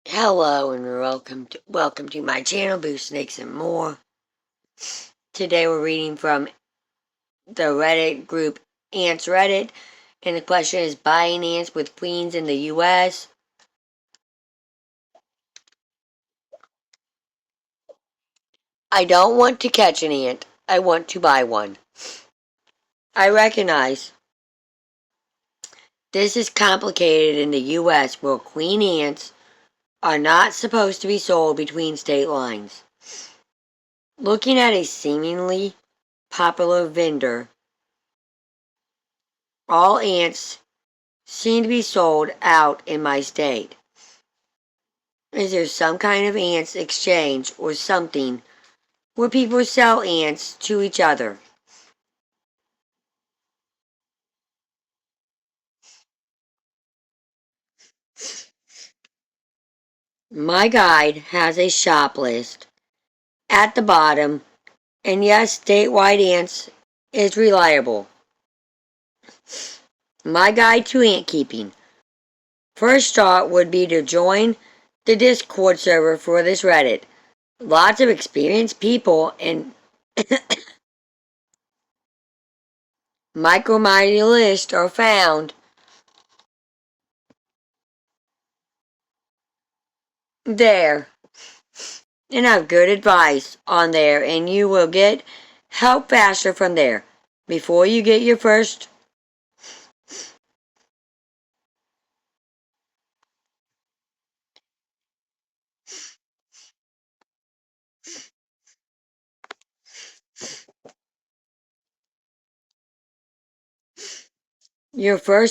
Hello and welcome to my channel, Boo Snakes and More. Today we're reading from the Reddit group Ants Reddit, and the question is buying ants with queens in the US. I don't want to catch an ant. I want to buy one. I recognize this is complicated in the US where queen ants are not supposed to be sold between state lines. Looking at a seemingly popular vendor, all ants seem to be sold out in my state. Is there some kind of ants exchange or something where people sell ants to each other? My guide has a shop list at the bottom, and yes, statewide ants is reliable. My guide to ant keeping. First start would be to join the Discord server for this Reddit. Lots of experienced people and microminalists are found there and have good advice on there, and you will get help faster from there. Before you get your first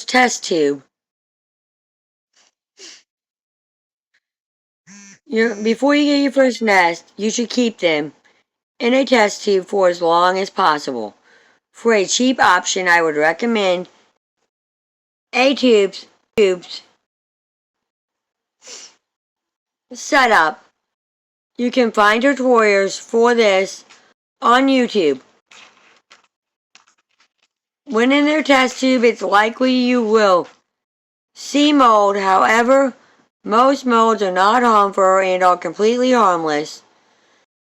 test tube, before you get your first nest, you should keep them in a test tube for as long as possible. For a cheap option, I would recommend a tubes setup. You can find tutorials for this on YouTube. When in their test tube, it's likely you will see mold. However, most molds are not harmful and are completely harmless.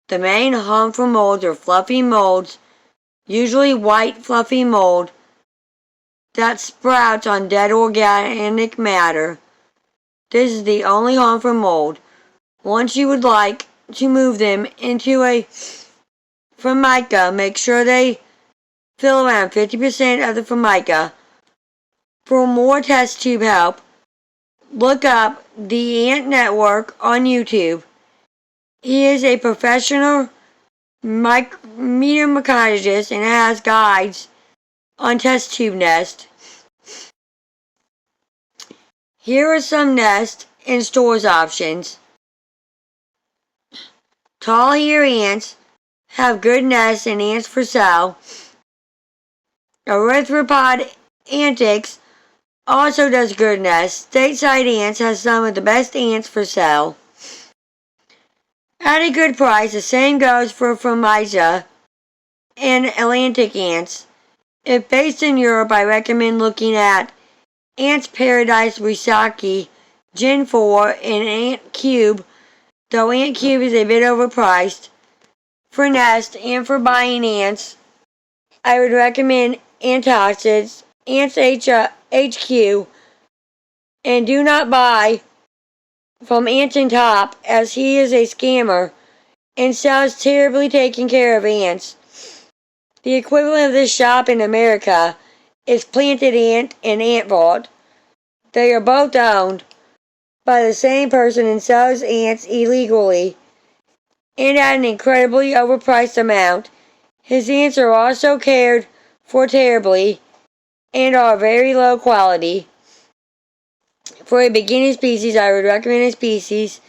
The main harmful molds are fluffy molds, usually white fluffy mold that sprouts on dead organic matter. This is the only harmful mold. Once you would like to move them into a formica, make sure they fill around 50% of the formica. For more test tube help, look up the Ant Network on YouTube. He is a professional meteorologist and has guides on test tube nest. Here are some nest and stores options. Tall hair ants have good nests and ants for sale. Erythropod Antics also does good nests. Stateside Ants has some of the best ants for sale at a good price. The same goes for Formica and Atlantic ants. If based in Europe, I recommend looking at Ants Paradise Risaki Gen 4 and Ant Cube, though Ant Cube is a bit overpriced. For nest and for buying ants, I would recommend Antoxids, Ants HQ, and do not buy from Ants and Top, as he is a scammer and sells terribly taking care of ants. The equivalent of this shop in America is Planted Ant and Ant Vault. They are both owned by the same person and sells ants illegally and at an incredibly overpriced amount. His ants are also cared for terribly and are very low quality. For a beginning species, I would recommend a species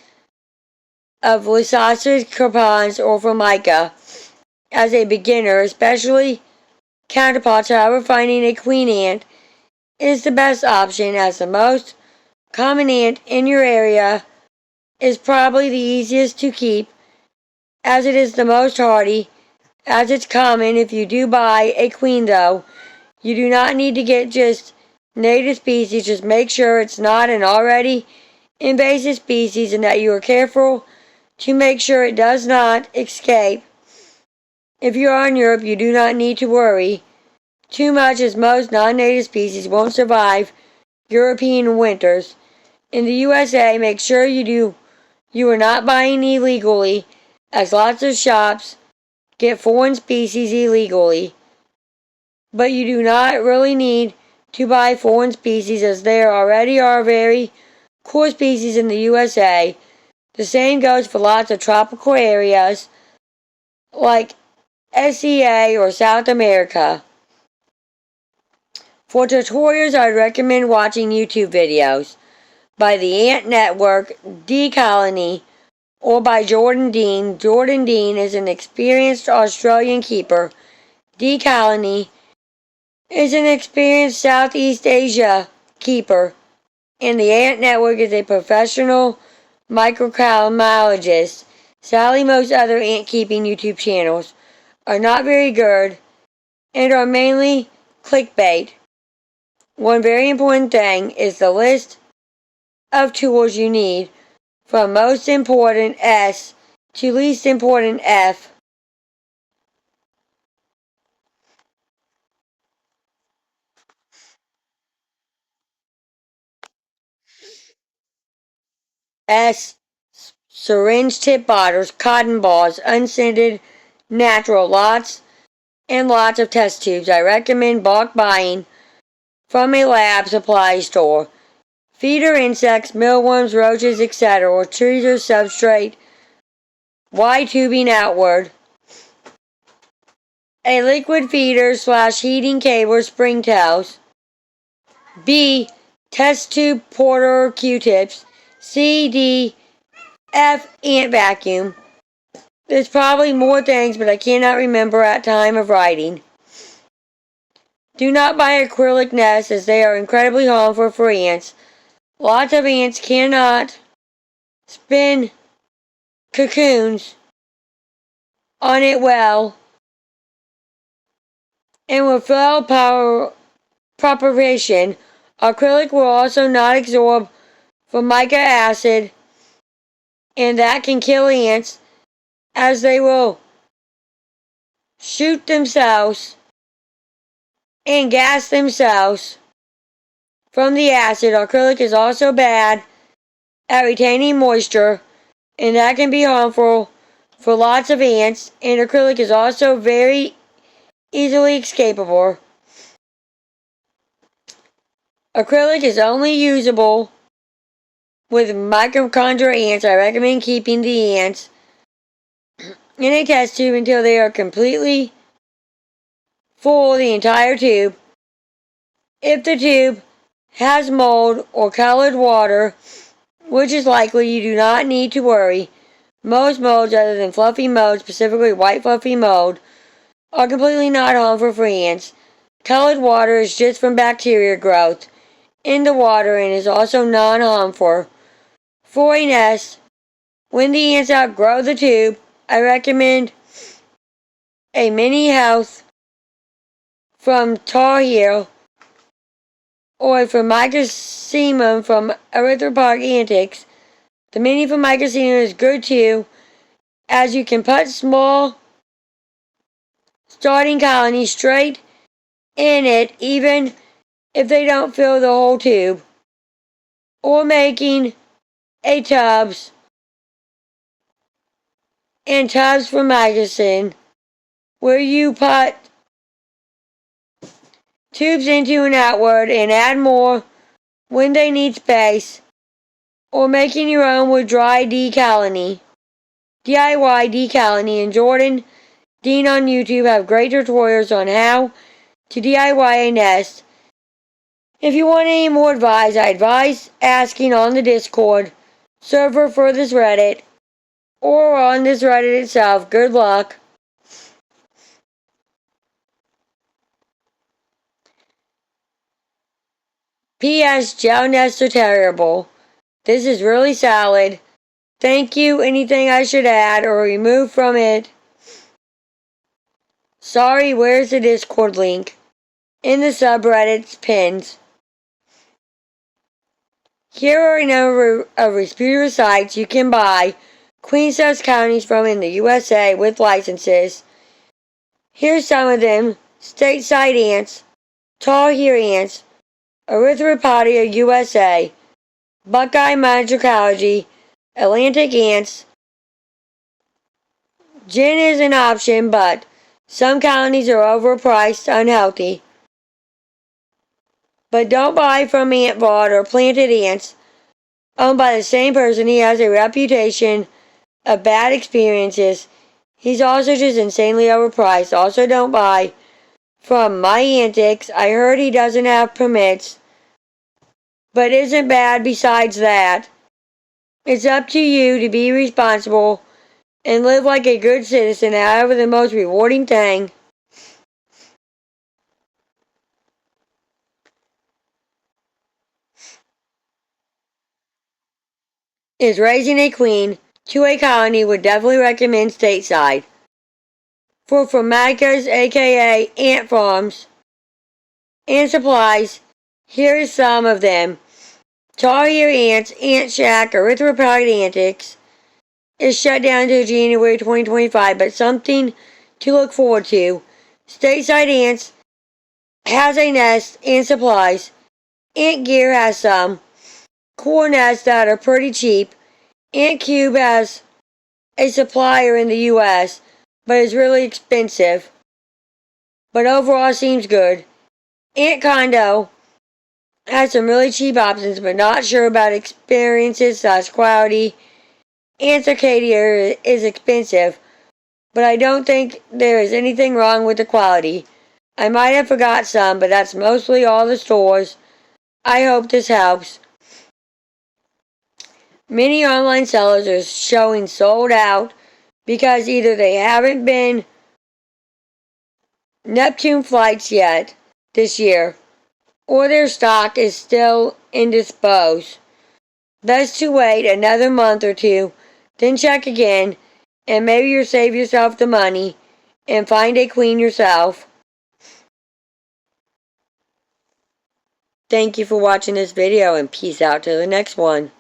of Lysasus crepans or Formica as a beginner, especially counterparts. However, finding a queen ant is the best option, as the most common ant in your area is probably the easiest to keep, as it is the most hardy, as it's common. If you do buy a queen, though, you do not need to get just native species. Just make sure it's not an already invasive species and that you are careful to make sure it does not escape. If you are in Europe, you do not need to worry too much as most non-native species won't survive European winters. In the USA, make sure you are not buying illegally, as lots of shops get foreign species illegally. But you do not really need to buy foreign species as there already are very cool species in the USA. The same goes for lots of tropical areas like SEA or South America. For tutorials, I'd recommend watching YouTube videos by the Ant Network, D-Colony, or by Jordan Dean. Jordan Dean is an experienced Australian keeper. D-Colony is an experienced Southeast Asia keeper. And the Ant Network is a professional microbiologist. Sadly, most other ant keeping YouTube channels are not very good and are mainly clickbait. One very important thing is the list of tools you need from most important S to least important F. S. Syringe tip bottles, cotton balls, unscented, natural, lots and lots of test tubes. I recommend bulk buying from a lab supply store. Feeder insects, mealworms, roaches, etc. or trees or substrate. Y tubing outward. A liquid feeder / heating cable or springtails. B. Test tube porter Q-tips. C. D. F. Ant vacuum. There's probably more things, but I cannot remember at time of writing. Do not buy acrylic nests as they are incredibly harmful for ants. Lots of ants cannot spin cocoons on it well and with fail power propagation. Acrylic will also not absorb formic acid and that can kill ants as they will shoot themselves and gas themselves from the acid. Acrylic is also bad at retaining moisture and that can be harmful for lots of ants, and acrylic is also very easily escapable. Acrylic is only usable with mitochondrial ants. I recommend keeping the ants in a test tube until they are completely full the entire tube. If the tube has mold or colored water, which is likely, you do not need to worry. Most molds other than fluffy mold, specifically white fluffy mold, are completely not harmful for ants. Colored water is just from bacteria growth in the water and is also non-harmful for a nest. When the ants outgrow the tube, I recommend a mini house from Tar Heel or a Formicocemum from Erythropark Antics. The mini Formicocemum is good too, as you can put small starting colonies straight in it even if they don't fill the whole tube, or making a tubs and tubs for magazine where you put tubes into and outward and add more when they need space, or making your own with dry D-Colony. DIY D-Colony and Jordan Dean on YouTube have great tutorials on how to DIY a nest. If you want any more advice, I advise asking on the Discord server for this Reddit or on this Reddit itself. Good luck. P.S. Gel nests are terrible. This is really solid. Thank you. Anything I should add or remove from it? Sorry, where's the Discord link? In the subreddit's pins. Here are a number of reputable sites you can buy queen size counties from in the USA with licenses. Here's some of them: Stateside Ants, Tall Hair Ants, Erythropodia USA, Buckeye Microecology, Atlantic Ants. Gin is an option, but some colonies are overpriced, unhealthy. But don't buy from Ant Vault or Planted Ants, owned by the same person. He has a reputation of bad experiences. He's also just insanely overpriced. Also, don't buy from My Antics. I heard he doesn't have permits, but isn't bad besides that. It's up to you to be responsible and live like a good citizen. However, the most rewarding thing is raising a queen to a colony. Would definitely recommend Stateside. For Formicas, aka Ant Farms, and supplies, here is some of them. Tall Hair Ants, Ant Shack, Erythropoid Antics is shut down until January 2025, but something to look forward to. Stateside Ants has a nest and supplies. Ant Gear has some core nests that are pretty cheap. Ant Cube has a supplier in the US, but is really expensive. But overall seems good. Ant Condo has some really cheap options, but not sure about experiences / quality. Ant Arcadia is expensive, but I don't think there is anything wrong with the quality. I might have forgot some, but that's mostly all the stores. I hope this helps. Many online sellers are showing sold out because either they haven't been Neptune flights yet this year, or their stock is still indisposed. Best to wait another month or two, then check again, and maybe you'll save yourself the money and find a queen yourself. Thank you for watching this video, and peace out to the next one.